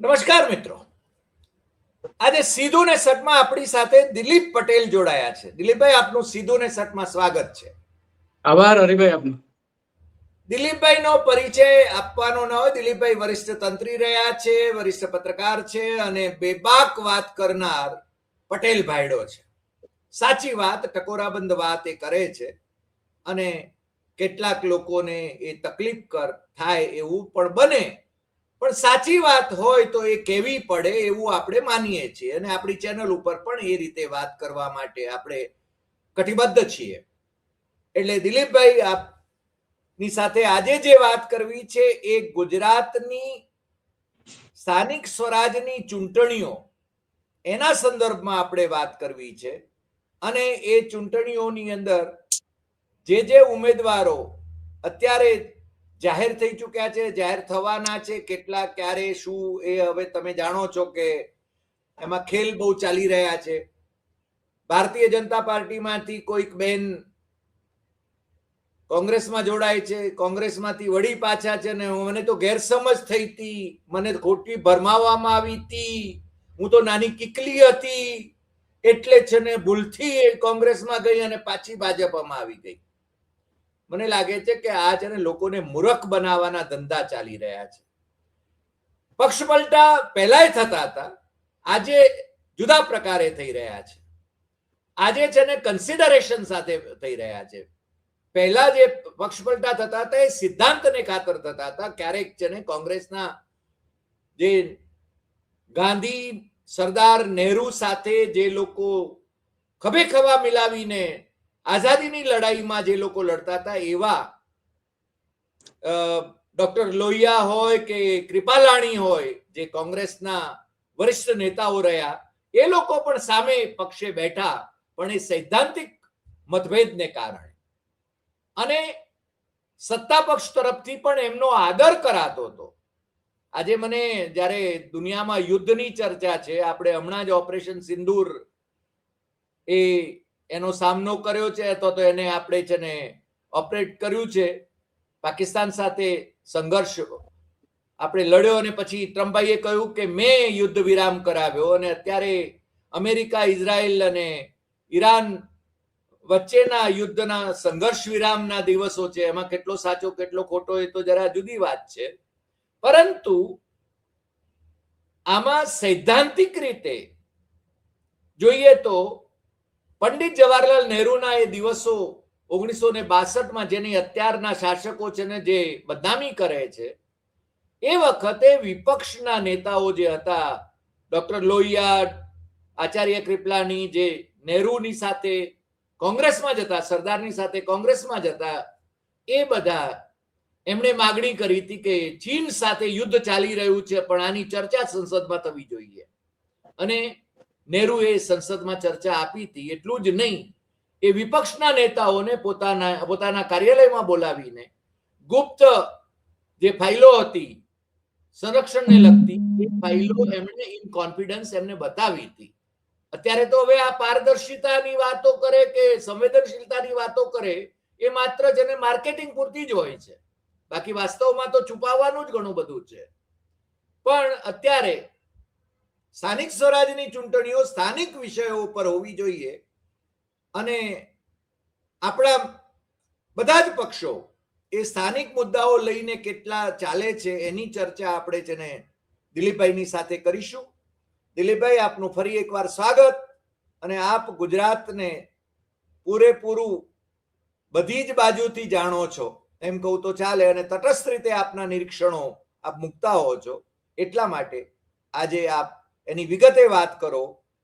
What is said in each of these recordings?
નમસ્કાર મિત્રો, આજે સીધું ને સટમાં આપણી સાથે દિલીપ પટેલ જોડાયા છે. દિલીપભાઈ, આપનું સીધું ને સટમાં સ્વાગત છે. આભાર હરિભાઈ આપનો. દિલીપભાઈ નો પરિચય આપવાનો ન હોય. દિલીપભાઈ વરિષ્ઠ તંત્રી રહ્યા છે, વરિષ્ઠ પત્રકાર છે અને બેબાક વાત કરનાર પટેલ ભાઈડો છે. સાચી વાત, ટકોરાબંધ વાત એ કરે છે અને કેટલાક લોકોને એ તકલીફ થાય એવું પણ બને, પણ સાચી વાત હોય તો એ કહેવી પડે એવું આપણે માનીએ છીએ અને આપણી ચેનલ ઉપર પણ એ રીતે વાત કરવા માટે આપણે કટિબદ્ધ છીએ. એટલે દિલીપભાઈ, આપની સાથે આજે જે વાત કરવી છે એ ગુજરાતની સ્થાનિક સ્વરાજની ચૂંટણીઓ એના સંદર્ભમાં આપણે વાત કરવી છે. અને એ ચૂંટણીઓની અંદર જે ઉમેદવારો અત્યારે જાહેર થઈ ચૂક્યા છે, જાહેર થવાના છે, કેટલા ક્યારે શું એ હવે તમે જાણો છો કે એમાં ખેલ બહુ ચાલી રહ્યા છે. ભારતીય જનતા પાર્ટીમાંથી કોઈક બેન કોંગ્રેસમાં જોડાય છે, કોંગ્રેસમાંથી વળી પાછા છે ને મને તો ગેરસમજ થઈ હતી, મને ખોટી ભરમાવવામાં આવી હતી, હું તો નાની કીકલી હતી એટલે છે ને ભૂલથી કોંગ્રેસમાં ગઈ અને પાછી ભાજપમાં આવી ગઈ. મને લાગે છે કે આ છે ને લોકોને મૂર્ખ બનાવવાના ધંધા ચાલી રહ્યા છે. પક્ષ પલટા પહેલાય થતા હતા, આજે જુદા પ્રકારે થઈ રહ્યા છે. આજે છે ને કન્સિડરેશન સાથે થઈ રહ્યા છે. પહેલા જે પક્ષ પલટા થતા હતા એ સિદ્ધાંતને ખાતર થતા હતા. ક્યારેક છે ને કોંગ્રેસના જે ગાંધી સરદાર નહેરુ સાથે જે લોકો ખભે ખભા મિલાવીને આઝાદીની લડાઈમાં જે લોકો લડતા હતા એવા ડોક્ટર લોહિયા હોય કે કૃપાલાણી હોય, જે કોંગ્રેસના વરિષ્ઠ નેતાઓ રહ્યા, એ લોકો પણ સામે પક્ષે બેઠા, પણ એ સૈદ્ધાંતિક મતભેદને કારણે અને સત્તા પક્ષ તરફથી પણ એમનો આદર કરાતો હતો. આજે મને જ્યારે દુનિયામાં યુદ્ધની ચર્ચા છે, આપણે હમણાં જ ઓપરેશન સિંદૂર એનો સામનો કર્યો છે અથવા તો એને આપણે છે ને ઓપરેટ કર્યું છે, પાકિસ્તાન સાથે સંઘર્ષ આપણે લડ્યો અને પછી ટ્રમ્પભાઈએ કહ્યું કે મેં યુદ્ધ વિરામ કરાવ્યો અને અત્યારે અમેરિકા, ઇઝરાયલ અને ઈરાન વચ્ચેના યુદ્ધના સંઘર્ષ વિરામના દિવસો છે. એમાં કેટલો સાચો કેટલો ખોટો એ તો જરા જુદી વાત છે, પરંતુ આમાં સૈદ્ધાંતિક રીતે જોઈએ તો પંડિત જવાહરલાલ નહેરુના એ દિવસો 1962માં જેની અત્યારના શાસકો છે ને જે બદનામી કરે છે, એ વખતે વિપક્ષના નેતાઓ જે હતા, ડોક્ટર લોહિયા, આચાર્ય કૃપલાણી, જે નહેરુની સાથે કોંગ્રેસમાં જ હતા, સરદારની સાથે કોંગ્રેસમાં જ હતા, એ બધા એમણે માગણી કરી હતી કે ચીન સાથે યુદ્ધ ચાલી રહ્યું છે પણ આની ચર્ચા સંસદમાં થવી જોઈએ. અને નહેરુએ સંસદમાં ચર્ચા આપી હતી. એટલું જ નહીં, એ વિપક્ષના નેતાઓને પોતાના કાર્યાલયમાં બોલાવીને ગુપ્ત જે ફાઇલો હતી સંરક્ષણને લગતી, એ ફાઇલો એમણે ઇન કોન્ફિડન્સ એમને બતાવી હતી. અત્યારે તો હવે આ પારદર્શિતાની વાતો કરે કે સંવેદનશીલતાની વાતો કરે એ માત્ર જેને માર્કેટિંગ પૂરતી જ હોય છે, બાકી વાસ્તવમાં તો છુપાવવાનું જ ઘણું બધું છે. પણ અત્યારે સ્થાનિક સ્વરાજની ચૂંટણીઓ સ્થાનિક વિષયો ઉપર હોવી જોઈએ અને આપણા બધા જ પક્ષો એ સ્થાનિક મુદ્દાઓ લઈને કેટલા ચાલે છે એની ચર્ચા આપણે છે ને દિલીપભાઈની સાથે કરીશું. દિલીપભાઈ, આપનું ફરી એકવાર સ્વાગત. અને આપ ગુજરાતને પૂરેપૂરું બધી જ બાજુથી જાણો છો એમ કહું તો ચાલે, અને તટસ્થ રીતે આપના નિરીક્ષણો આપ મૂકતા હો છો, એટલા માટે આજે આપ એની વિગતે વાત કરો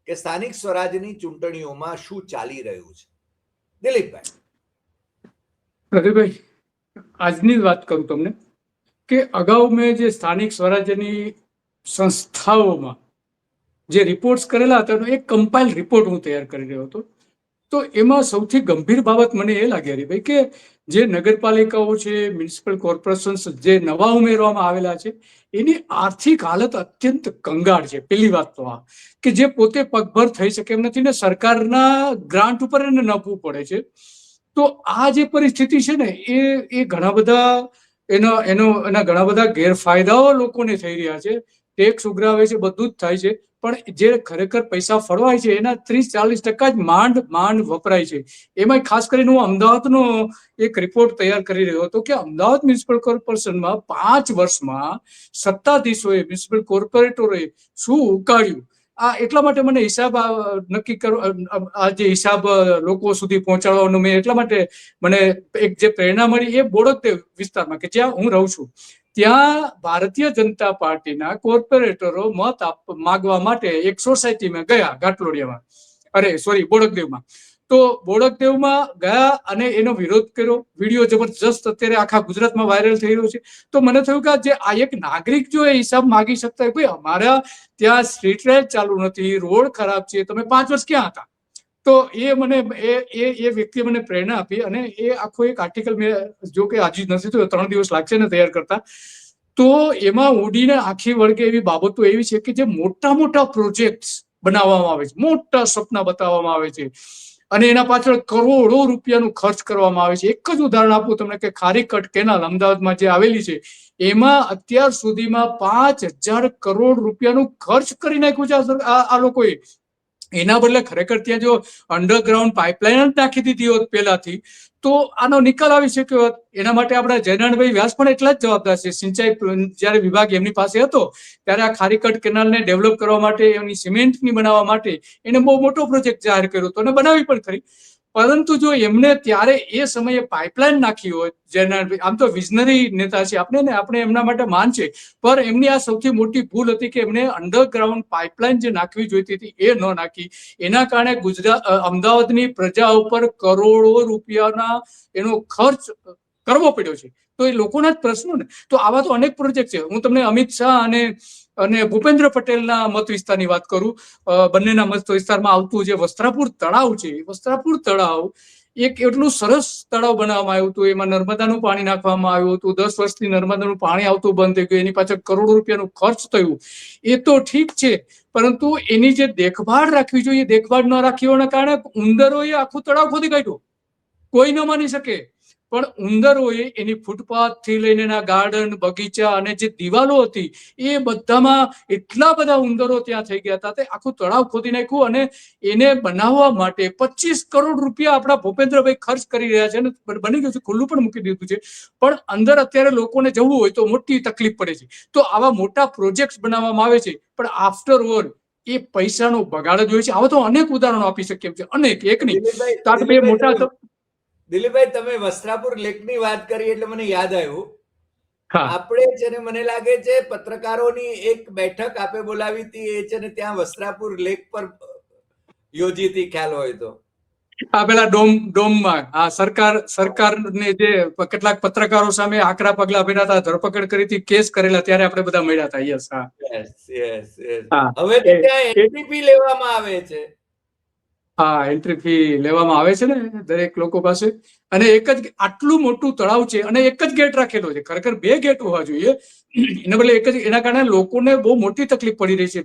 કે સ્થાનિક સ્વરાજની ચૂંટણીઓમાં શું ચાલી રહ્યું છે. દિલીપભાઈ. પ્રદીપભાઈ, આજની વાત કરું તમને કે અગાઉ મેં જે સ્થાનિક સ્વરાજ્યની સંસ્થાઓમાં જે રિપોર્ટ્સ કરેલા હતા એનો એક કમ્પાઇલ રિપોર્ટ હું તૈયાર કરી રહ્યો હતો. તો એમાં સૌથી ગંભીર બાબત મને એ લાગી રહી ભાઈ કે જે નગરપાલિકાઓ છે, મ્યુનિસિપલ કોર્પોરેશન્સ જે નવા ઉમેરવામાં આવેલા છે, એની આર્થિક હાલત અત્યંત કંગાળ છે. પહેલી વાત તો આ કે જે પોતે પગભર થઈ શકે એમ નથી ને સરકારના ગ્રાન્ટ ઉપર એને નપવું પડે છે. તો આ જે પરિસ્થિતિ છે ને એ ઘણા બધા એના ઘણા બધા ગેરફાયદાઓ લોકોને થઈ રહ્યા છે. ટેક્સ ઉઘરાવે છે, બધું જ થાય છે, પણ જે ખરેખર પૈસા ફળવાય છે એના 30-40% જ માંડ વપરાય છે. એમાં ખાસ કરીને હું અમદાવાદનો એક રિપોર્ટ તૈયાર કરી રહ્યો હતો કે અમદાવાદ મ્યુનિસિપલ કોર્પોરેશનમાં 5 વર્ષમાં સત્તાધીશોએ, મ્યુનિસિપલ કોર્પોરેટરોએ શું ઉકાળ્યું. એટલા માટે મને હિસાબ નક્કી કરવા, આ જે હિસાબ લોકો સુધી પહોંચાડવાનો મેં એટલા માટે મને એક જે પ્રેરણા મળી એ બોડકદેવ વિસ્તારમાં કે જ્યાં હું રહું છું, ત્યાં ભારતીય જનતા પાર્ટીના કોર્પોરેટરો મત માગવા માટે એક સોસાયટીમાં ગયા, ઘાટલોડિયામાં, બોડકદેવમાં. તો બોડકદેવમાં ગયા અને એનો વિરોધ કર્યો. વિડીયો જબરજસ્ત અત્યારે આખા ગુજરાતમાં વાયરલ થઈ રહ્યો છે. તો મને થયું કે આ એક નાગરિક જો એ હિસાબ માગી શકતા હોય, ભાઈ અમારા ત્યાં સ્ટ્રીટ લાઇટ ચાલુ નથી, રોડ ખરાબ છે, તમે 5 વર્ષ ક્યાં હતા? તો એ વ્યક્તિએ મને પ્રેરણા આપી અને એ આખો એક આર્ટિકલ મેં, જો કે આજે નથી તો 3 દિવસ લાગશે ને તૈયાર કરતા. તો એમાં ઉડીને આખી વળગે એવી બાબતો એવી છે કે જે મોટા મોટા પ્રોજેક્ટ બનાવવામાં આવે છે, મોટા સપના બતાવવામાં આવે છે અને એના પાછળ કરોડો રૂપિયાનું ખર્ચ કરવામાં આવે છે. એક જ ઉદાહરણ આપું તમને કે ખારીકટ કેનાલ અમદાવાદમાં જે આવેલી છે, એમાં અત્યાર સુધીમાં 5,000 કરોડ રૂપિયાનું ખર્ચ કરી નાખ્યું છે આ લોકોએ. એના બદલે ખરેખર ત્યાં જો અંડરગ્રાઉન્ડ પાઇપલાઇન જ નાખી દીધી હોત પહેલાથી, તો આનો નિકાલ આવી શક્યો હોત. એના માટે આપણા જયનારાયણભાઈ વ્યાસ પણ એટલા જ જવાબદાર છે. સિંચાઈ જ્યારે વિભાગ એમની પાસે હતો ત્યારે આ ખારીકટ કેનાલને ડેવલપ કરવા માટે, એમની સિમેન્ટની બનાવવા માટે એને બહુ મોટો પ્રોજેક્ટ જાહેર કર્યો હતો અને બનાવી પણ ખરી. પરંતુ જો એમને ત્યારે એ સમયે પાઇપલાઇન નાખી હોય, જયનારાયણભાઈ આમ તો વિઝનરી નેતા છે, આપણે એમના માટે માન છે, પણ એમની આ સૌથી મોટી ભૂલ હતી કે એમને અંડરગ્રાઉન્ડ પાઇપલાઇન જે નાખવી જોઈતી હતી એ ન નાખી. એના કારણે અમદાવાદની પ્રજા ઉપર કરોડો રૂપિયાના એનો ખર્ચ કરવો પડ્યો છે. તો એ લોકોના જ પ્રશ્નો ને. તો આવા તો અનેક પ્રોજેક્ટ છે. હું તમને અમિત શાહ અને ભૂપેન્દ્ર પટેલના મત વિસ્તારની વાત કરું. બંનેના મત વિસ્તારમાં આવતું જે વસ્ત્રાપુર તળાવ છે, વસ્ત્રાપુર તળાવ એક એટલું સરસ તળાવ બનાવવામાં આવ્યું હતું. એમાં નર્મદાનું પાણી નાખવામાં આવ્યું હતું. 10 વર્ષથી નર્મદાનું પાણી આવતું બંધ થઈ ગયું. એની પાછળ કરોડો રૂપિયાનું ખર્ચ થયું. એ તો ઠીક છે, પરંતુ એની જે દેખભાળ રાખવી જોઈએ, દેખભાળ ન રાખી હોવાના કારણે ઉંદરોએ આખું તળાવ ખોદી કાઢ્યું. કોઈ ન માની શકે, પણ ઉંદરોએ એની ફૂટપાથ થી લઈને એના ગાર્ડન, બગીચા અને જે દિવાલો હતી એ બધામાં એટલા બધા ઉંદરો ત્યાં થઈ ગયા હતા. તે આખું તળાવ ખોદી નાખ્યું અને એને બનાવવા માટે 25 કરોડ રૂપિયા આપણા ભૂપેન્દ્રભાઈ ખર્ચ કરી રહ્યા છે. બની ગયું છે, ખુલ્લું પણ મૂકી દીધું છે, પણ અંદર અત્યારે લોકોને જવું હોય તો મોટી તકલીફ પડે છે. તો આવા મોટા પ્રોજેક્ટ બનાવવામાં આવે છે, પણ આફ્ટર ઓલ એ પૈસાનો બગાડ જ હોય છે. આવા તો અનેક ઉદાહરણો આપી શકીએ છીએ, અનેક, એક નહીં. તો આ બે મોટા. દિલીપભાઈ, તમે વસ્ત્રાપુર લેકની વાત કરી એટલે મને યાદ આવ્યું. આપણે છે ને, મને લાગે છે પત્રકારોની એક બેઠક આપે બોલાવી હતી, એ છે ને ત્યાં વસ્ત્રાપુર લેક પર યોજી હતી, ખ્યાલ હોય તો. આ પેલા ડોમમાં સરકારને જે કેટલાક પત્રકારો સામે આકરા પગલા ભર્યા હતા, ધરપકડ કરી હતી, કેસ કરેલા, ત્યારે આપણે બધા મળ્યા હતા. યસ, હા. હવે તો ત્યાં એન્ટ્રી ફી લેવામાં આવે છે. હા, એન્ટ્રી ફી લેવામાં આવે છે ને દરેક લોકો પાસે. અને એક જ આટલું મોટું તળાવ છે અને એક જ ગેટ રાખેલો છે. ખરેખર 2 ગેટ હોવા જોઈએ. એના બદલે એક જ. એના કારણે લોકોને બહુ મોટી તકલીફ પડી રહી છે.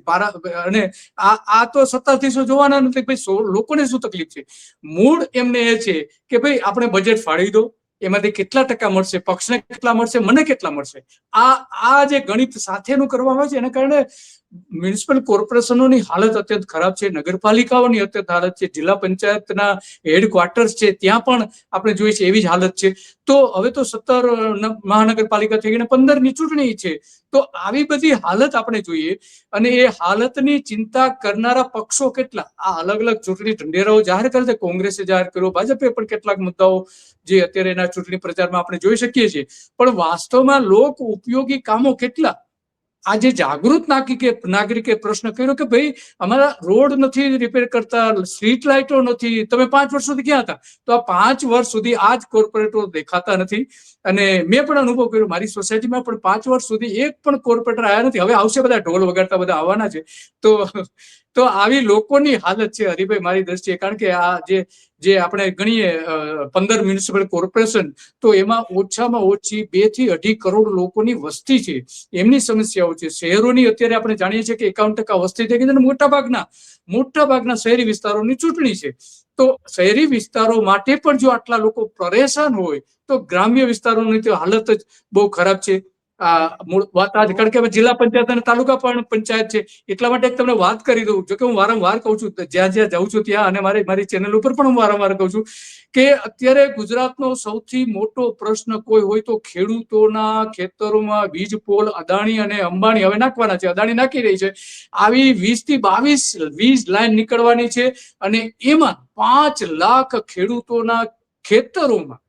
અને આ તો સત્તાધીશો જોવાના નથી, ભાઈ લોકોને શું તકલીફ છે. મૂળ એમને એ છે કે ભાઈ આપણે બજેટ ફાળવી દો, એમાંથી કેટલા ટકા મળશે, પક્ષને કેટલા મળશે, મને કેટલા મળશે. આ જે ગણિત સાથેનું કરવામાં આવે છે, એના કારણે મ્યુનિસિપલ કોર્પોરેશનોની હાલત અત્યંત ખરાબ છે. નગરપાલિકાઓની અત્યંત હાલત છે. જિલ્લા પંચાયતના હેડક્વાર્ટર્સ છે, ત્યાં પણ આપણે જોઈએ છે એવી જ હાલત છે. તો હવે તો 17 મહાનગરપાલિકા થઈ ગઈ, 15ની ચૂંટણી છે. તો આવી બધી હાલત આપણે જોઈએ, અને એ હાલતની ચિંતા કરનારા પક્ષો કેટલા. આ અલગ અલગ ચૂંટણી ઢંઢેરાઓ જાહેર કરે છે. કોંગ્રેસે જાહેર કર્યો, ભાજપે પણ કેટલાક મુદ્દાઓ જે અત્યારે એના ચૂંટણી પ્રચારમાં આપણે જોઈ શકીએ છીએ. પણ વાસ્તવમાં લોક ઉપયોગી કામો કેટલા. આજે જાગૃત નાગરિકે પ્રશ્ન કર્યો કે ભાઈ અમારા રોડ નથી રિપેર કરતા, સ્ટ્રીટ લાઇટો નથી, તમે 5 વર્ષ સુધી ક્યાં હતા? તો આ 5 વર્ષ સુધી આ જ કોર્પોરેટરો દેખાતા નથી. અને મેં પણ અનુભવ કર્યો, મારી સોસાયટીમાં પણ 5 વર્ષ સુધી એક પણ કોર્પોરેટર આવ્યા નથી. હવે આવશે, બધા ઢોલ વગાડતા બધા આવવાના છે. તો આવી લોકોની હાલત છે હરિભાઈ મારી દ્રષ્ટિએ. કારણ કે આ જે આપણે ગણીએ 15 મ્યુનિસિપલ કોર્પોરેશન, તો એમાં ઓછામાં ઓછી 2 થી 2.5 કરોડ લોકોની વસ્તી છે. એમની સમસ્યાઓ છે. શહેરોની અત્યારે આપણે જાણીએ છીએ કે 51% વસ્તી થઈ ગઈ છે. મોટા ભાગના શહેરી વિસ્તારોની ચૂંટણી છે. તો શહેરી વિસ્તારો માટે પણ જો આટલા લોકો પરેશાન હોય, તો ગ્રામ્ય વિસ્તારોની તો હાલત જ બહુ ખરાબ છે. મૂળ વાત આ છે. કારણ કે હવે જિલ્લા પંચાયત અને તાલુકા પણ પંચાયત છે, એટલા માટે તમને વાત કરી દઉં. જો કે હું વારંવાર કહું છું, જ્યાં જ્યાં જાઉં છું ત્યાં, અને મારી ચેનલ ઉપર પણ હું વારંવાર કહું છું કે અત્યારે ગુજરાતનો સૌથી મોટો પ્રશ્ન કોઈ હોય તો ખેડૂતોના ખેતરોમાં વીજ પોલ અદાણી અને અંબાણી હવે નાખવાના છે. અદાણી નાખી રહી છે. આવી 20 થી 22 વીજ લાઈન નીકળવાની છે, અને એમાં 5 લાખ ખેડૂતોના ખેતરોમાં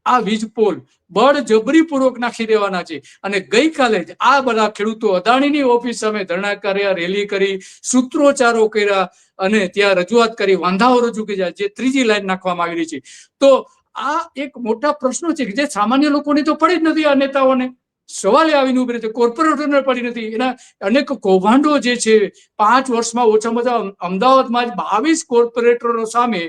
આ વીજ પોલ બળજબરીપૂર્વક નાખી દેવાના છે. અને ગઈકાલે જ આ બધા ખેડૂતો અદાણીની ઓફિસ સામે ધરણા કર્યા, રેલી કરી, સૂત્રોચ્ચારો કર્યા અને ત્યાં રજૂઆત કરી, વાંધાઓ રજૂ કર્યા, જે ત્રીજી લાઈન નાખવામાં આવી રહી છે. તો આ એક મોટા પ્રશ્નો છે કે જે સામાન્ય લોકોને તો પડી જ નથી. આ નેતાઓને સવાલ આવીને ઉભરે છે, કોર્પોરેટરને પડી નથી. એના અનેક કૌભાંડો જે છે, 5 વર્ષમાં ઓછામાં ઓછા અમદાવાદમાં જ 22 કોર્પોરેટરો સામે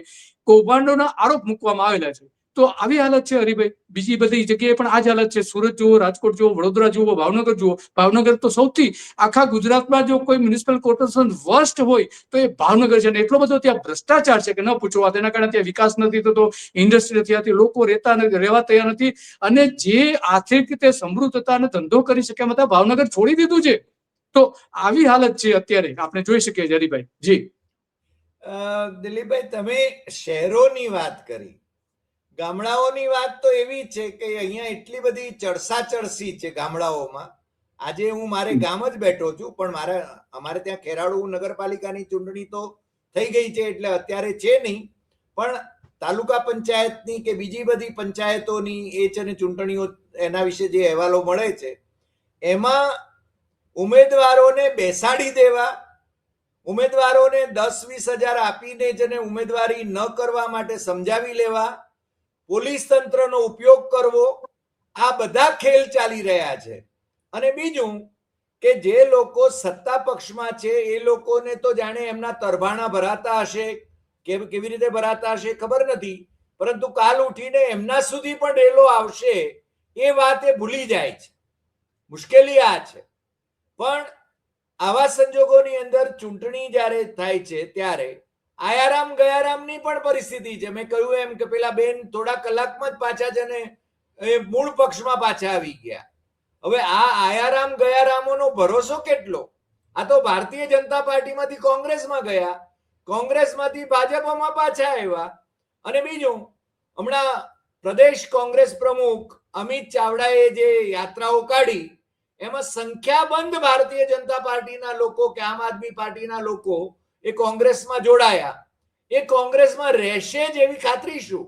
કૌભાંડોના આરોપ મૂકવામાં આવેલા છે. તો આવી હાલત છે હરિભાઈ. બીજી બધી જગ્યાએ પણ આ જ હાલત છે. સુરત જુઓ, રાજકોટ જુઓ, વડોદરા જુઓ, ભાવનગર જુઓ. ભાવનગર તો સૌથી આખા ગુજરાતમાં જો કોઈ મ્યુનિસિપલ કોર્પોરેશન વર્સ્ટ હોય તો એ ભાવનગર છે. અને એટલો બધો ત્યાં ભ્રષ્ટાચાર છે કે ન પૂછો વાત. એના કારણે ત્યાં વિકાસ નથી થતો, ઇન્ડસ્ટ્રી નથી આવતી, લોકો રહેવા તૈયાર નથી. અને જે આર્થિક રીતે સમૃદ્ધ હતા અને ધંધો કરી શકે એમ હતા, ભાવનગર છોડી દીધું છે. તો આવી હાલત છે અત્યારે આપણે જોઈ શકીએ છીએ હરિભાઈ. જી દિલીપભાઈ, તમે શહેરોની વાત કરી, ગામડાઓની વાત તો એવી છે કે અહીંયા એટલી બધી ચડસી છે ગામડાઓમાં. આજે હું મારે ગામ જ બેઠો છું, પણ અમારે ત્યાં ખેરાળુ નગરપાલિકાની ચૂંટણી તો થઈ ગઈ છે, એટલે અત્યારે છે નહીં. પણ તાલુકા પંચાયતની કે બીજી બધી પંચાયતોની એ છે ને ચૂંટણીઓ, એના વિશે જે અહેવાલો મળે છે, એમાં ઉમેદવારોને બેસાડી દેવા, ઉમેદવારોને 10-20 હજાર આપીને જેને ઉમેદવારી ન કરવા માટે સમજાવી લેવા, પોલીસ તંત્રનો ઉપયોગ કરવો, આ બધા ખેલ ચાલી રહ્યા છે. અને બીજું કે જે લોકો સત્તા પક્ષમાં છે એ લોકોને તો જાણે એમના તરભાણા ભરાતા હશે, કેવી રીતે ભરાતા હશે ખબર નથી, પરંતુ કાલ ઉઠીને એમના સુધી પણ રેલો આવશે એ વાત એ ભૂલી જાય છે. મુશ્કેલી આ છે. પણ આવા સંજોગોની અંદર ચૂંટણી જ્યારે થાય છે ત્યારે આયારામ ગયારામની પણ પરિસ્થિતિ છે. મેં કહ્યું એમ કે પેલા બેન થોડા કલાકમાં જ પાછા છે ને એ મૂળ પક્ષમાં પાછા આવી ગયા. હવે આ આયારામ ગયારામોનો ભરોસો કેટલો? આ તો ભારતીય જનતા પાર્ટીમાંથી કોંગ્રેસમાં ગયા, કોંગ્રેસમાંથી ભાજપમાં પાછા આવ્યા. અને બીજું, હમણાં પ્રદેશ કોંગ્રેસ પ્રમુખ અમિત ચાવડાએ જે યાત્રાઓ કાઢી એમાં સંખ્યાબંધ ભારતીય જનતા પાર્ટીના લોકો કે આમ આદમી પાર્ટીના લોકો એ કોંગ્રેસમાં જોડાયા. એ કોંગ્રેસમાં રહેશે જ એવી ખાતરી શું?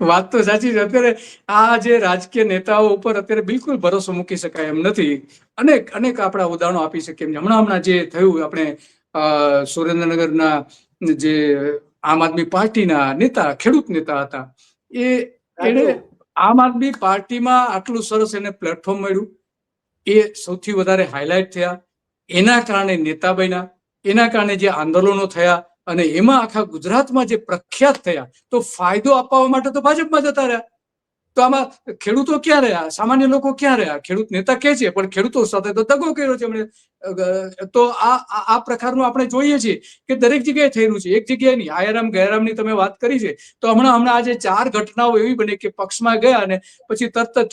વાત તો સાચી છે. અત્યારે આ જે રાજકીય નેતાઓ ઉપર અત્યારે બિલકુલ ભરોસો મૂકી શકાય એમ નથી. અનેક આપણા ઉદાહરણો આપી શકીએ. હમણાં જે થયું, આપણે સુરેન્દ્રનગરના જે આમ આદમી પાર્ટીના નેતા, ખેડૂત નેતા હતા, એને આમ આદમી પાર્ટીમાં આટલું સરસ એને પ્લેટફોર્મ મળ્યું, એ સૌથી વધારે હાઇલાઇટ થયા, એના કારણે નેતા બન્યા, એના કારણે જે આંદોલનો થયા, અને એમાં આખા ગુજરાતમાં જે પ્રખ્યાત થયા, તો ફાયદો અપાવવા માટે તો ભાજપમાં જતા રહ્યા. તો આમાં ખેડૂતો ક્યાં રહ્યા, સામાન્ય લોકો ક્યાં રહ્યા? ખેડૂત નેતા કે છે પણ ખેડૂતો સાથે તો દગો કર્યો છે એમણે. તો આ પ્રકારનું આપણે જોઈએ છીએ કે દરેક જગ્યાએ થઈ રહ્યું છે, એક જગ્યાએ નહીં. આયારામ ગયારામની તમે વાત કરી છે, તો હમણાં આજે 4 ઘટનાઓ એવી બની કે પક્ષમાં ગયા અને પછી તરત જ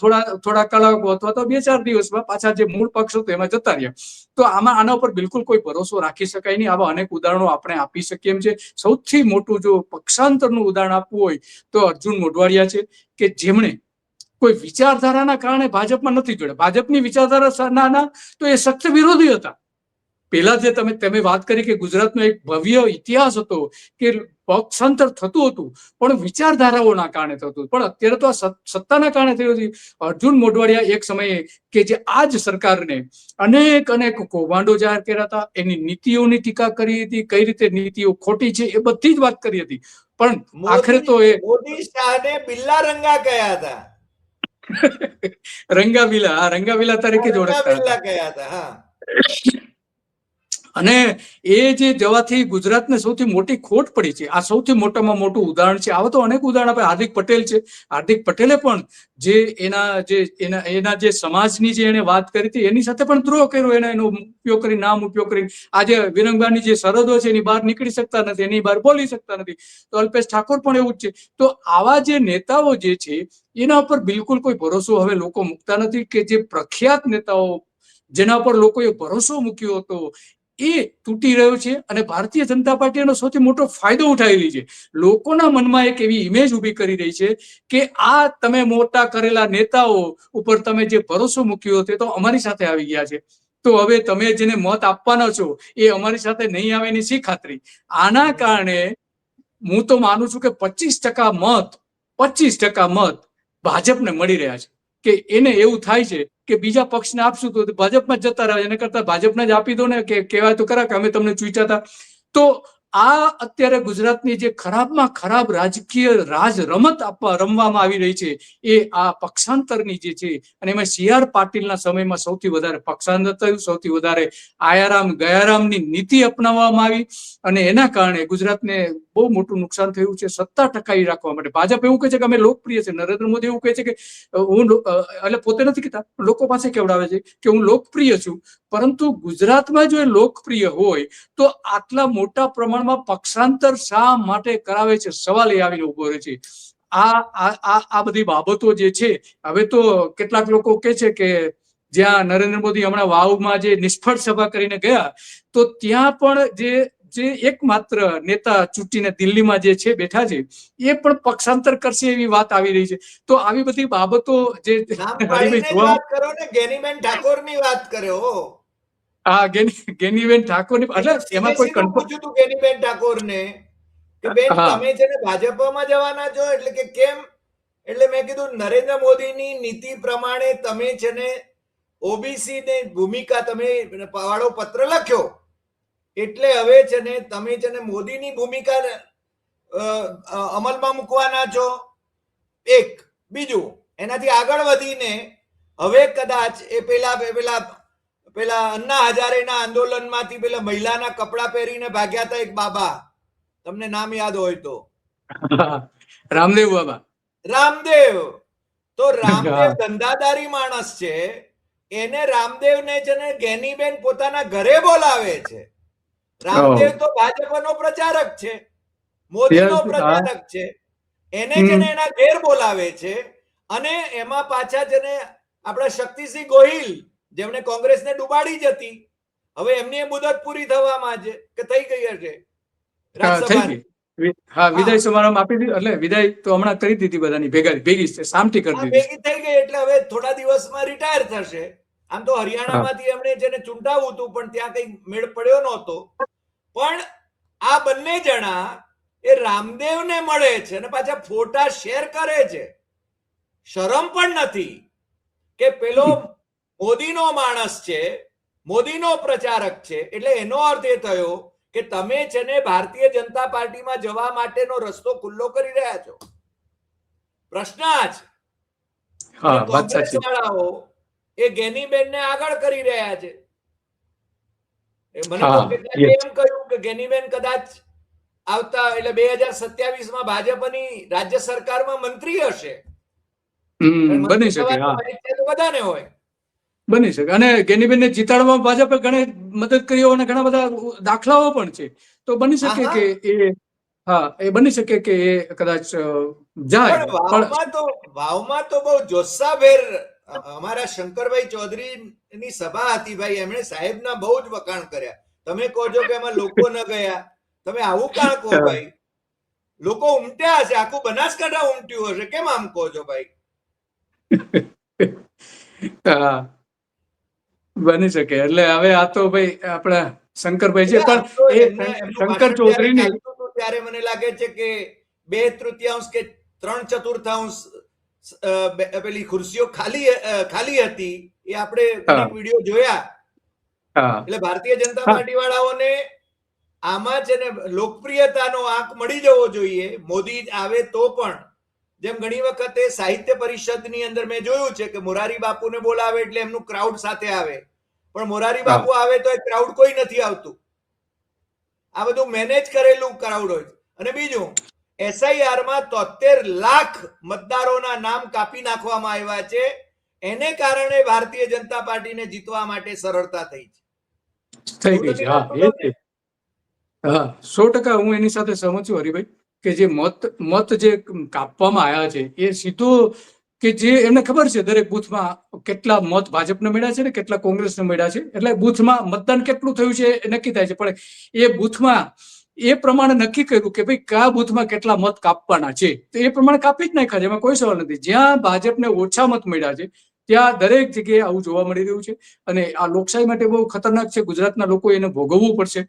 થોડા કલાકો અથવા તો 2-4 દિવસમાં પાછા જે મૂળ પક્ષ હતો એમાં જતા રહ્યા. તો આના ઉપર બિલકુલ કોઈ ભરોસો રાખી શકાય નહીં. આવા અનેક ઉદાહરણો આપણે આપી શકીએ એમ છે. સૌથી મોટું જો પક્ષાંતરનું ઉદાહરણ આપવું હોય તો અર્જુન મોઢવાડિયા છે, કે જેમણે કોઈ વિચારધારાના કારણે ભાજપમાં નથી જોડ્યા. ભાજપની વિચારધારા તો એ સખ્ત વિરોધી હતા. પેલા જે તમે વાત કરી કે ગુજરાતનો એક ભવ્ય ઇતિહાસ હતો કે પક્ષાંતર થતું હતું, પણ વિચારધારાઓના કારણે થતું હતું. પણ અત્યારે તો આ સત્તાના કારણે થયું હતું. અર્જુન મોઢવાડિયા એક સમયે કે જે આજ સરકારને અનેક કૌભાંડો જાહેર કર્યા હતા, એની નીતિઓની ટીકા કરી હતી, કઈ રીતે નીતિઓ ખોટી છે એ બધી જ વાત કરી હતી. પણ આખરે તો મોદી શાહને બિલ્લા રંગા કહ્યા હતા. રંગાબિલા તરીકે જ ઓળખતા હતા. કહ્યા હતા. હા. અને એ જે જવાથી ગુજરાતને સૌથી મોટી ખોટ પડી છે. આ સૌથી મોટામાં મોટું ઉદાહરણ છે. આવા તો અનેક ઉદાહરણ આપણે. હાર્દિક પટેલ છે. હાર્દિક પટેલે પણ જે એના જે સમાજની જે એને વાત કરી હતી એની સાથે પણ દ્રોહ કર્યો. એનો ઉપયોગ કરી, નામ ઉપયોગ કરી. આજે વિરંગાની જે સરહદો છે એની બહાર નીકળી શકતા નથી, એની બહાર બોલી શકતા નથી. તો અલ્પેશ ઠાકોર પણ એવું જ છે. તો આવા જે નેતાઓ જે છે એના પર બિલકુલ કોઈ ભરોસો હવે લોકો મૂકતા નથી, કે જે પ્રખ્યાત નેતાઓ જેના પર લોકોએ ભરોસો મૂક્યો હતો એ તૂટી રહ્યો છે. અને ભારતીય જનતા પાર્ટી એનો સૌથી મોટો ફાયદો ઉઠાવી રહી છે. લોકોના મનમાં એક એવી ઇમેજ ઉભી કરી રહી છે કે આ તમે મોટા કરેલા નેતાઓ ઉપર તમે જે ભરોસો મૂક્યો તે તો અમારી સાથે આવી ગયા છે, તો હવે તમે જેને મત આપવાના છો એ અમારી સાથે નહીં આવે એની શી ખાતરી. આના કારણે હું તો માનું છું કે 25% મત ભાજપને મળી રહ્યા છે, કે એને એવું થાય છે કે બીજા પક્ષને આપશું તો ભાજપમાં જ જતા રહે, એને કરતા ભાજપને જ આપી દો ને, કે કહેવાય તો ખરા કે અમે તમને ચૂંટ્યા હતા. તો આ અત્યારે ગુજરાતની જે ખરાબમાં ખરાબ રાજકીય રાજ રમત રમવામાં આવી રહી છે એ આ પક્ષાંતરની જે છે, અને એમાં CR પાટીલના સમયમાં સૌથી વધારે પક્ષાંતર થયું, સૌથી વધારે આયારામ ગયારામની નીતિ અપનાવવામાં આવી, અને એના કારણે ગુજરાતને બહુ મોટું નુકસાન થયું છે. સત્તા ટકાવી રાખવા માટે ભાજપ એવું કહે છે કે અમે લોકપ્રિય છે, નરેન્દ્ર મોદી એવું કહે છે કે હું એટલે પોતે નથી કહેતા, લોકો પાસે કેવડાવે છે કે હું લોકપ્રિય છું, પરંતુ ગુજરાતમાં જો એ લોકપ્રિય હોય તો આટલા મોટા પ્રમાણમાં પક્ષાંતર શા માટે કરાવે છે, સવાલ એ આવીને ઉભો રહે છે. આ બધી બાબતો જે છે, હવે તો કેટલાક લોકો કહે છે કે જ્યાં નરેન્દ્ર મોદી હમણાં વાવમાં જે નિષ્ફળ સભા કરીને ગયા, તો ત્યાં પણ જે એકમાત્ર નેતા ચૂંટીને દિલ્હીમાં જે છે બેઠા છે એ પણ પક્ષાંતર કરશે એવી વાત આવી રહી છે. તો આવી બધી બાબતો જે નામ હરિભાઈ પાડીને જ જોવા, વાત કરો ને, ગેનીબેન ઠાકોરની વાત કર્યો. હા, ગેનીબેન ઠાકોરની, એટલે એમાં કોઈ સીધું પૂછ્યું તું ગેનીબેન ઠાકોરને કે બેન હા તમે છે ને ભાજપમાં જવાના છો, એટલે કે કેમ? એટલે મેં કીધું નરેન્દ્ર મોદીની નીતિ પ્રમાણે તમે છે ને ઓબીસી ની ભૂમિકા તમે વાળો પત્ર લખ્યો, એટલે હવે છે ને તમે છે ને મોદીની ભૂમિકા અમલમાં મૂકવાના છો. એક બીજું એનાથી આગળ વધીને હવે કદાચ એ પેલા અન્ના હજારેના આંદોલનમાંથી પેલા મહિલાના કપડા પહેરીને ભાગ્યા હતા એક બાબા, તમને નામ યાદ હોય તો, રામદેવ બાબા. રામદેવ. તો રામદેવ ધંધાદારી માણસ છે, એને રામદેવને છે ને ગેનીબેન પોતાના ઘરે બોલાવે છે. રામદેવ તો ભાજપનો પ્રચારક છે, મોદીનો પ્રચારક છે, એને છે ને એના ઘેર બોલાવે છે. અને એમાં પાછા છે ને આપણા શક્તિસિંહ ગોહિલ, જેમણે કોંગ્રેસને ડૂબાડી જ હતી, હવે એમની મુદત પૂરી થવામાં છે કે થઈ ગઈ હશે રાજ્યસભાની. હા, વિદાય સમારંભ આપી દીધું, એટલે વિદાય તો હમણાં કરી દીધી, બધાની ભેગી સામટી કરી દીધી, ભેગી થઈ ગઈ, એટલે હવે થોડા દિવસમાં રિટાયર થશે. આમ તો હરિયાણામાંથી એમણે જેને ચૂંટાવું હતું પણ ત્યાં કઈ મેળ પડ્યો નહોતો. પણ આ બંને જણા એ રામદેવને મળે છે અને પાછા ફોટા શેર કરે છે. શરમ પણ નથી કે પેલો મોદીનો માણસ છે, મોદીનો પ્રચારક છે, એટલે એનો અર્થ એ થયો કે તમે છે ને ભારતીય જનતા પાર્ટીમાં જવા માટેનો રસ્તો ખુલ્લો કરી રહ્યા છો. પ્રશ્ન આ છે. કોંગ્રેસ વાળાઓ એ ગેનીબેનને આગળ કરી રહ્યા છે. મને તો એમ કહ્યું કે ગેનીબેન કદાચ આવતા એટલે 2027માં ભાજપની રાજ્ય સરકારમાં મંત્રી હશે. બની શકે, બધાને હોય, બની શકે. અને ગેનીબેનને જીતાડવામાં ભાજપે ઘણી મદદ કરી અને ઘણા બધા દાખલાઓ પણ છે, તો બની શકે કે એ બની શકે કે એ કદાચ જાય. વાવમાં તો બહુ જોસ્સાભેર અમારા શંકરભાઈ ચૌધરીની સભા હતી ભાઈ, એમણે સાહેબના બહુ જ વખાણ કર્યા. તમે કહો છો કે એમાં લોકો ન ગયા, તમે આવું કાં કહો ભાઈ? લોકો ઉમટ્યા હશે, આખું બનાસકાંઠા ઉમટ્યું હશે, કેમ આમ કહો છો ભાઈ? બની શકે. એટલે હવે આ તો ભાઈ આપણા શંકરભાઈ છે, પણ એ શંકર ચૌધરીની ત્યારે મને લાગે છે કે 2/3 કે 3/4 પેલી ખુરશીઓ ખાલી હતી, એ આપણે અનેક વિડીયો જોયા. એટલે ભારતીય જનતા પાર્ટી વાળાઓને આમાં છે ને લોકપ્રિયતાનો આંક મળી જવો જોઈએ. મોદી આવે તો પણ, જેમ ઘણી વખતે સાહિત્ય પરિષદની અંદર મેં જોયું છે કે મોરારી બાપુને બોલાવે એટલે એમનું ક્રાઉડ સાથે આવે, પણ મોરારી બાપુ આવે તો એ ક્રાઉડ કોઈ નથી આવતું. આ બધું મેનેજ કરેલું ક્રાઉડ હોય. અને બીજું, SIRમાં 73 લાખ મતદારોના નામ કાપી નાખવામાં આવ્યા છે. એને કારણે ભારતીય જનતા પાર્ટીને જીતવા માટે સરળતા થઈ ગઈ છે. હા, 100% હું એની સાથે સહમત છું હરિભાઈ, કે જે મત જે કાપવામાં આવ્યા છે એ સીધો કે જે એમને ખબર છે દરેક બૂથમાં કેટલા મત ભાજપને મળ્યા છે ને કેટલા કોંગ્રેસને મળ્યા છે, એટલે બૂથમાં મતદાન કેટલું થયું છે એ નક્કી થાય છે. પણ એ બૂથમાં એ પ્રમાણે નક્કી કર્યું કે ભાઈ કયા બૂથમાં કેટલા મત કાપવાના છે, તો એ પ્રમાણે કાપી જ નાખ્યા છે, એમાં કોઈ સવાલ નથી. જ્યાં ભાજપને ઓછા મત મળ્યા છે ત્યાં દરેક જગ્યાએ આવું જોવા મળી રહ્યું છે, અને આ લોકશાહી માટે બહુ ખતરનાક છે. ગુજરાતના લોકો એને ભોગવવું પડશે.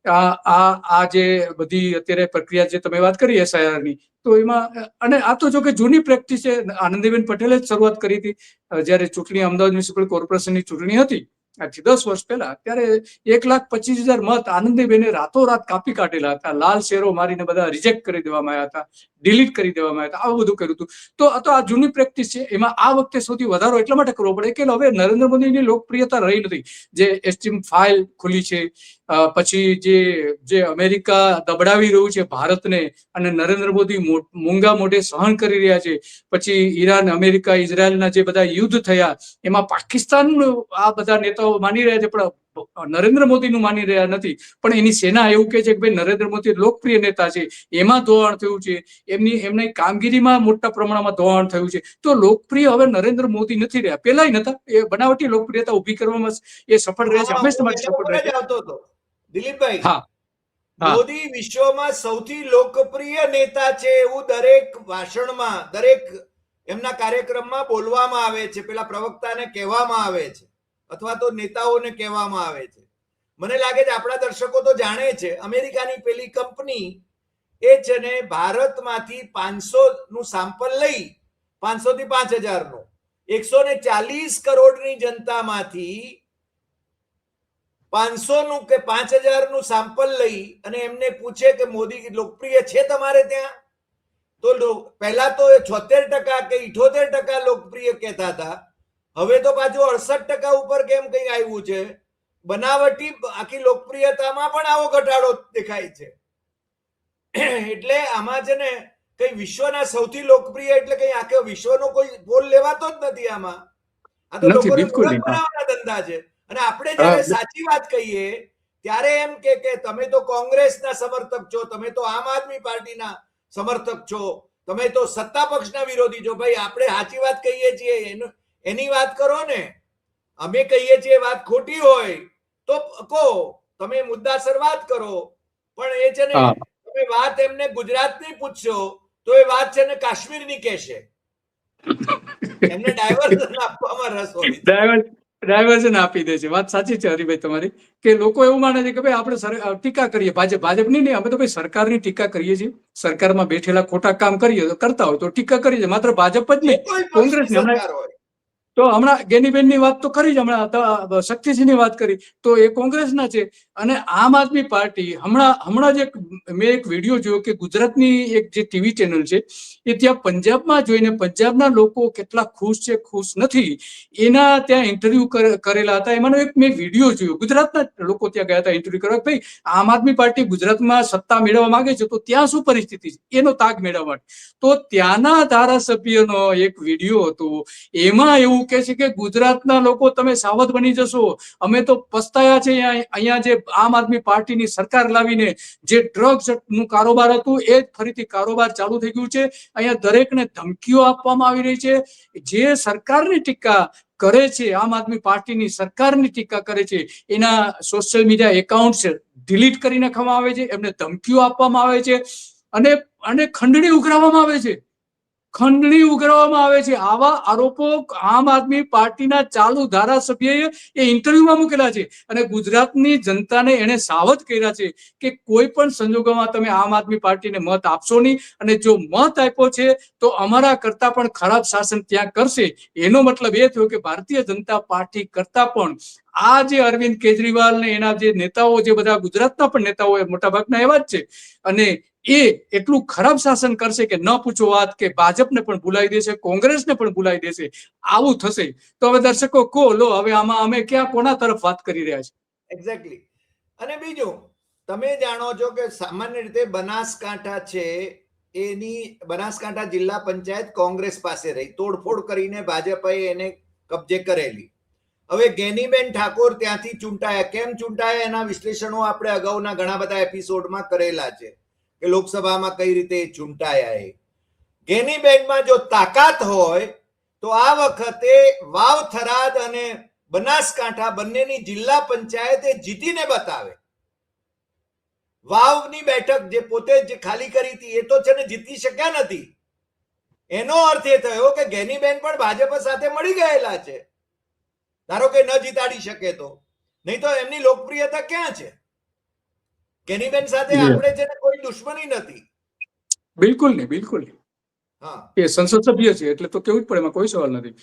આ જે બધી અત્યારે પ્રક્રિયા જે તમે વાત કરી SIR ની, તો એમાં અને આ તો જો કે જૂની પ્રેક્ટિસ છે. આનંદીબેન પટેલે જ શરૂઆત કરી હતી જયારે ચૂંટણી અમદાવાદ મ્યુનિસિપલ કોર્પોરેશનની ચૂંટણી હતી આજથી 10 વર્ષ પહેલા, ત્યારે 1,25,000 મત આનંદીબેને રાતોરાત કાપી કાઢેલા હતા. લાલ શેરો મારીને બધા રિજેક્ટ કરી દેવામાં આવ્યા હતા, ડિલીટ કરી દેવામાં આવ્યા હતા, આવું બધું કર્યું હતું. તો આ જૂની પ્રેક્ટિસ છે. એમાં આ વખતે સૌથી વધારો એટલા માટે કરવો પડે કે હવે નરેન્દ્ર મોદીની લોકપ્રિયતા રહી નથી. જે એસ્ટીમ ફાઇલ ખુલી છે, પછી જે અમેરિકા દબડાવી રહ્યું છે ભારતને, અને નરેન્દ્ર મોદી મૂંગા મોઢે સહન કરી રહ્યા છે, પછી ઈરાન, અમેરિકા, ઇઝરાયલના જે બધા યુદ્ધ થયા એમાં પાકિસ્તાન આ બધા નેતાઓ માની રહ્યા છે પણ નરેન્દ્ર મોદીનું માની રહ્યા નથી. પણ એની સેના એવું કહે છે કે ભાઈ નરેન્દ્ર મોદી લોકપ્રિય નેતા છે, એમાં ધોવાણ થયું છે, એમની કામગીરીમાં મોટા પ્રમાણમાં ધોવાણ થયું છે. તો લોકપ્રિય હવે નરેન્દ્ર મોદી નથી રહ્યા, પેલા નતા. એ બનાવટી લોકપ્રિયતા ઉભી કરવામાં એ સફળ રહ્યા છે, હંમેશા માટે સફળ રહ્યા છે. આવતો હતો દિલીપભાઈ, હા, હા, મોદી વિશ્વમાં સૌથી લોકપ્રિય નેતા છે એવું દરેક ભાષણમાં, દરેક એમના કાર્યક્રમમાં બોલવામાં આવે છે, પેલા પ્રવક્તાને કહેવામાં આવે છે, અથવા તો નેતાઓને કહેવામાં આવે છે. મને લાગે છે આપણા દર્શકો તો જાણે છે, અમેરિકાની પેલી કંપની એ છે ને ભારતમાંથી 500 નું સેમ્પલ લઈ, 500 થી 5,000 નું, 140 કરોડની જનતામાંથી 500 નું કે 5,000 નું સેમ્પલ લઈ અને એમને પૂછે કે મોદી લોકપ્રિય છે તમારે ત્યાં, તો પહેલા તો 76% કે 78% લોકપ્રિય કહેતા હતા. હવે તો પાછું 68% ઉપર કેમ કઈ આવ્યું છે. બનાવટી આખી લોકપ્રિયતામાં પણ આવો ઘટાડો દેખાય છે. એટલે આમાં છે ને કઈ વિશ્વના સૌથી લોકપ્રિય એટલે કઈ આખો વિશ્વનો કોઈ બોલ લેવાતો જ નથી આમાં. આ તો લોકોને મૂર્ખ બનાવવાના ધંધા છે. અને આપણે જયારે સાચી વાત કહીએ ત્યારે એમ કે તમે તો કોંગ્રેસના સમર્થક છો, તમે તો આમ આદમી પાર્ટીના સમર્થક છો, તમે તો સત્તા પક્ષના વિરોધી છો. ભાઈ આપણે સાચી વાત કહીએ છીએ એની વાત કરો ને. અમે કહીએ છીએ વાત ખોટી હોય તો કહો, તમે મુદ્દાસર વાત કરો. પણ એ છે ને તમે વાત એમને ગુજરાતની પૂછશો તો એ વાત છે ને કાશ્મીરની કહેશે. એમને ડાયવર્ઝન આપવામાં રસ હોય. ડાયવર્ઝન આપી દે છે. વાત સાચી છે હરિભાઈ તમારી, કે લોકો એવું માને છે કે ભાઈ આપણે ટીકા કરીએ ભાજપની નહીં, અમે તો ભાઈ સરકારની ટીકા કરીએ છીએ. સરકારમાં બેઠેલા ખોટા કામ કરતા હોય તો ટીકા કરીએ છીએ. માત્ર ભાજપ જ નહીં, કોંગ્રેસની. તો હમણાં ગેનીબેનની વાત તો કરી જ, હમણાં શક્તિસિંહની વાત કરી, તો એ કોંગ્રેસના છે. અને આમ આદમી પાર્ટી હમણાં જ મેં એક વિડીયો જોયો કે ગુજરાતની એક જે ટીવી ચેનલ છે એ ત્યાં પંજાબમાં જોઈને પંજાબના લોકો કેટલા ખુશ છે ખુશ નથી એના ત્યાં ઇન્ટરવ્યુ કરેલા હતા. એમાંનો એક મેં વિડીયો જોયો. ગુજરાતના લોકો ત્યાં ગયા હતા ઇન્ટરવ્યુ કરવા. ભાઈ આમ આદમી પાર્ટી ગુજરાતમાં સત્તા મેળવવા માંગે છે તો ત્યાં શું પરિસ્થિતિ છે એનો તાગ મેળવવા માટે. તો ત્યાંના ધારાસભ્યનો એક વિડીયો હતો, એમાં એવું કે છે કે ગુજરાતના લોકો તમે સાવધ બની જશો, અમે તો પસ્તાયા છે અહીંયા જે આમ આદમી પાર્ટીની સરકાર લાવીને. જે ડ્રગ્સ નું કારોબાર હતું એ જ ફરીથી કારોબાર ચાલુ થઈ ગયું છે. અહીંયા દરેકને ધમકીઓ આપવામાં આવી રહી છે. જે સરકારની ટીકા કરે છે, આમ આદમી પાર્ટીની સરકારની ટીકા કરે છે, એના સોશિયલ મીડિયા એકાઉન્ટ ડિલીટ કરી નાખવામાં આવે છે, એમને ધમકીઓ આપવામાં આવે છે, અને ખંડણી ઉઘરાવવામાં આવે છે. આવા આરોપો આમ આદમી પાર્ટીના ચાલુ ધારાસભ્યએ ઇન્ટરવ્યુમાં મૂકેલા છે. અને ગુજરાતની જનતાને એને સાવધ કર્યા છે કે કોઈ પણ સંજોગોમાં તમે આમ આદમી પાર્ટીને મત આપશો નહીં, અને જો મત આપ્યો છે તો અમારા કરતા પણ ખરાબ શાસન ત્યાં કરશે. એનો મતલબ એ થયો કે ભારતીય જનતા પાર્ટી કરતા પણ આ જે અરવિંદ કેજરીવાલ ને એના જે નેતાઓ, જે બધા ગુજરાતના પણ નેતાઓ મોટાભાગના એવા જ છે, અને એ એટલું ખરાબ શાસન કરશે કે ન પૂછો વાત, કે ભાજપને પણ ભૂલાઈ દેશે, કોંગ્રેસને પણ ભૂલાઈ દેશે. આવું થશે. તો હવે દર્શકો કહો, લો હવે આમાં અમે ક્યાં કોના તરફ વાત કરી રહ્યા છીએ? એક્ઝેક્ટલી. અને બીજું તમે જાણો છો કે સામાન્ય રીતે બનાસકાંઠા છે, એની બનાસકાંઠા જિલ્લા પંચાયત કોંગ્રેસ પાસે રહી, તોડફોડ કરીને ભાજપે એને કબજે કરેલી. હવે ગેનીબેન ઠાકોર ત્યાંથી ચૂંટાયા. કેમ ચૂંટાયા એના વિશ્લેષણો આપણે અગાઉના ઘણા બધા એપિસોડમાં કરેલા છે કે લોકસભામાં કઈ રીતે ચૂંટાયા. એ ગેનીબેનમાં જો તાકાત હોય તો આ વખતે વાવ, થરાદ અને બનાસકાંઠા બંનેની જિલ્લા પંચાયતે જીતીને બતાવે. વાવની બેઠક જે પોતે જ ખાલી કરી હતી એ તો છે ને જીતી શક્યા નથી. એનો અર્થ એ થયો કે ગેનીબેન પણ ભાજપ સાથે મળી ગયેલા છે. ધારો કે ન જીતાડી શકે તો, નહીં તો એમની લોકપ્રિયતા ક્યાં છે? ગેનીબેન સાથે આપણે છે ને કોઈ દુશ્મની નથી. બિલકુલ નહીં, બિલકુલ નહીં. હા, એ સંસદ સભ્ય છે એટલે તો કેવું જ પડે, એમાં કોઈ સવાલ નથી.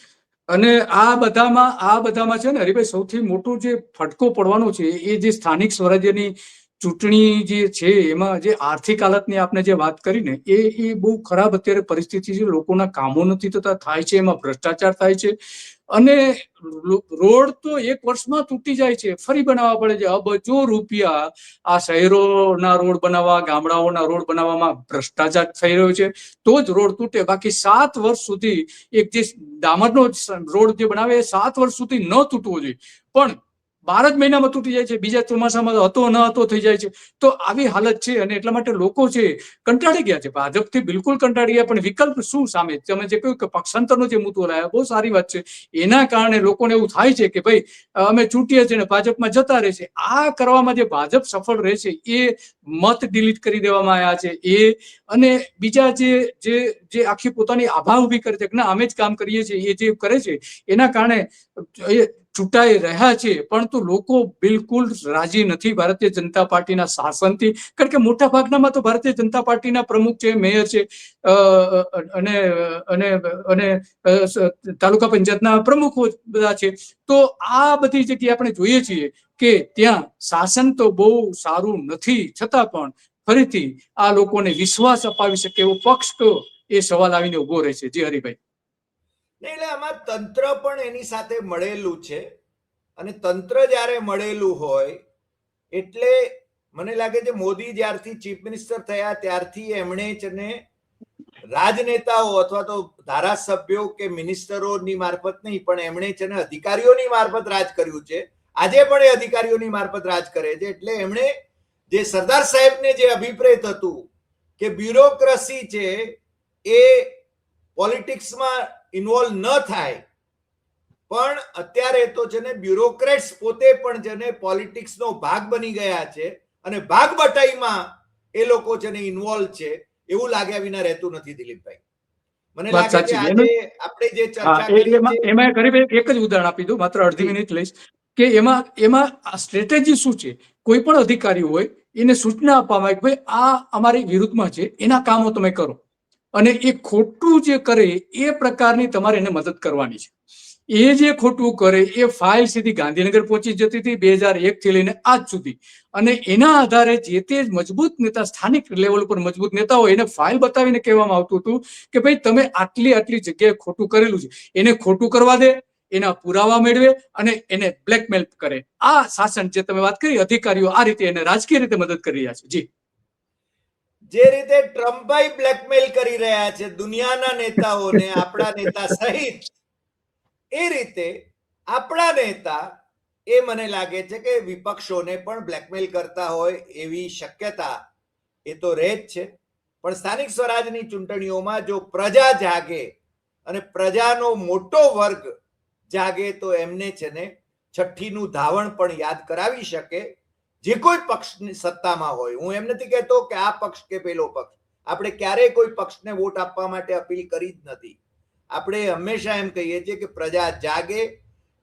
અને આ બધામાં છે ને હરિભાઈ, સૌથી મોટું જે ફટકો પડવાનો છે એ જે સ્થાનિક સ્વરાજ્યની ચૂંટણી જે છે એમાં જે આર્થિક હાલતની આપણે જે વાત કરીને એ બહુ ખરાબ અત્યારે પરિસ્થિતિ છે. લોકોના કામો નથી થતા, થાય છે એમાં ભ્રષ્ટાચાર થાય છે. અને રોડ તો એક વર્ષમાં તૂટી જાય છે, ફરી બનાવવા પડે છે. અબજો રૂપિયા આ શહેરોના રોડ બનાવવા, ગામડાઓના રોડ બનાવવામાં ભ્રષ્ટાચાર થઈ રહ્યો છે, તો જ રોડ તૂટે. બાકી 7 વર્ષ સુધી એક જે ડામરનો રોડ જે બનાવે એ 7 વર્ષ સુધી ન તૂટવો જોઈએ, પણ 12 જ મહિનામાં તૂટી જાય છે. બીજા ચોમાસામાં હતો ન હતો થઈ જાય છે. તો આવી હાલત છે અને એટલા માટે લોકો છે કંટાળી ગયા છે. ભાજપથી બિલકુલ કંટાળી ગયા, પણ વિકલ્પ શું સામે? તમે જે કહ્યું કે પક્ષાંતરનો જે મુદ્દો લાવ્યા, બહુ સારી વાત છે. એના કારણે લોકોને એવું થાય છે કે ભાઈ અમે ચૂંટીએ છીએ ને ભાજપમાં જતા રહે છે. આ કરવામાં જે ભાજપ સફળ રહે છે એ મત ડિલીટ કરી દેવામાં આવ્યા છે એ, અને બીજા જે આખી પોતાની આભા ઉભી કરે છે કે ના અમે જ કામ કરીએ છીએ, એ જે કરે છે એના કારણે એ ચૂંટાઈ રહ્યા છે. પરંતુ લોકો બિલકુલ રાજી નથી ભારતીય જનતા પાર્ટીના શાસનથી, કારણ કે મોટા ભાગનામાં તો ભારતીય જનતા પાર્ટીના પ્રમુખ છે, મેયર છે અને તાલુકા પંચાયતના પ્રમુખો બધા છે. તો આ બધી જગ્યાએ આપણે જોઈએ છીએ કે ત્યાં શાસન તો બહુ સારું નથી, છતાં પણ ફરીથી આ લોકોને વિશ્વાસ અપાવી શકે એવો પક્ષ તો એ સવાલ આવીને ઉભો રહે છે. જી હરિભાઈ. એટલે આમાં તંત્ર પણ એની સાથે મળેલું છે, અને તંત્ર જ્યારે મળેલું હોય એટલે મને લાગે છે મોદી જ્યારથી ચીફ મિનિસ્ટર થયા ત્યારથી એમણે જ ને રાજનેતાઓ અથવા તો ધારાસભ્યો કે મિનિસ્ટરોની મારફત નહીં, પણ એમણે છે ને અધિકારીઓની મારફત રાજ કર્યું છે. આજે પણ એ અધિકારીઓની મારફત રાજ કરે છે. એટલે એમણે જે સરદાર સાહેબને જે અભિપ્રેત હતું કે બ્યુરોક્રેસી છે એ પોલિટિક્સમાં ઇન્વોલ્વ ન થાય, પણ અત્યારે તો છે ને બ્યુરોક્રેટ્સ પોતે પણ છે ને પોલિટિક્સનો ભાગ બની ગયા છે અને ભાગ બટાઈમાં એ લોકો છે ને ઇન્વોલ્વ છે. એવું લાગ્યા વિના રહેતું નથી દિલીપભાઈ. મને લાગે છે આજે આપણે જે ચર્ચા કરી એમાં ગરીબ એક જ ઉદાહરણ આપી દઉં, માત્ર અડધી મિનિટ લઈશ, કે એમાં સ્ટ્રેટેજી શું છે. કોઈ પણ અધિકારી હોય એને સૂચના આપવામાં આવે કે ભાઈ આ અમારી વિરુદ્ધમાં છે, એના કામો તમે કરો, અને એ ખોટું જે કરે એ પ્રકારની તમારે એને મદદ કરવાની છે. એ જે ખોટું કરે એ ફાઇલ સીધી ગાંધીનગર પહોંચી જતી હતી 2001 થી લઈને આજ સુધી, અને એના આધારે જે તે મજબૂત નેતા, સ્થાનિક લેવલ પર મજબૂત નેતા હોય એને ફાઇલ બતાવીને કહેવામાં આવતું હતું કે ભાઈ તમે આટલી જગ્યાએ ખોટું કરેલું છે, એને ખોટું કરવા દે, એના પુરાવા મેળવે અને એને બ્લેકમેલ કરે. આ શાસન જે તમે વાત કરી, અધિકારીઓ આ રીતે એને રાજકીય રીતે મદદ કરી રહ્યા છે. જી. જે રીતે ટ્રમ્પભાઈ બ્લેકમેલ કરી રહ્યા છે દુનિયાના નેતાઓને, આપણા નેતા સહિત, એ રીતે આપણા નેતા એ મને લાગે છે કે વિપક્ષોને પણ બ્લેકમેલ કરતા હોય એવી શક્યતા એ તો રહે જ છે. પણ સ્થાનિક સ્વરાજની ચૂંટણીઓમાં જો પ્રજા જાગે અને પ્રજાનો મોટો વર્ગ જાગે તો એમને છે ને છઠ્ઠીનું ધાવણ પણ યાદ કરાવી શકે. જે કોઈ પક્ષની સત્તામાં હોય, હું એમ નથી કહેતો કે આ પક્ષ કે પેલો પક્ષ, આપણે ક્યારેય કોઈ પક્ષને વોટ આપવા માટે અપીલ કરી જ નથી. આપણે હંમેશા એમ કહીએ છીએ કે પ્રજા જાગે,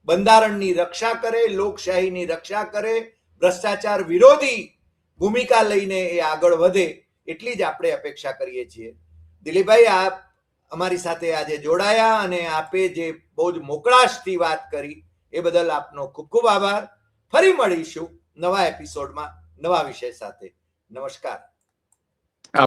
બંધારણની રક્ષા કરે, લોકશાહીની રક્ષા કરે, ભ્રષ્ટાચાર વિરોધી ભૂમિકા લઈને એ આગળ વધે, એટલી જ આપણે અપેક્ષા કરીએ છીએ. દિલીપભાઈ, આપ અમારી સાથે આજે જોડાયા અને આપે જે બહુ જ મોકળાશથી વાત કરી એ બદલ આપનો ખૂબ ખૂબ આભાર. ફરી મળીશું નવા એપિસોડમાં નવા વિષય સાથે. નમસ્કાર.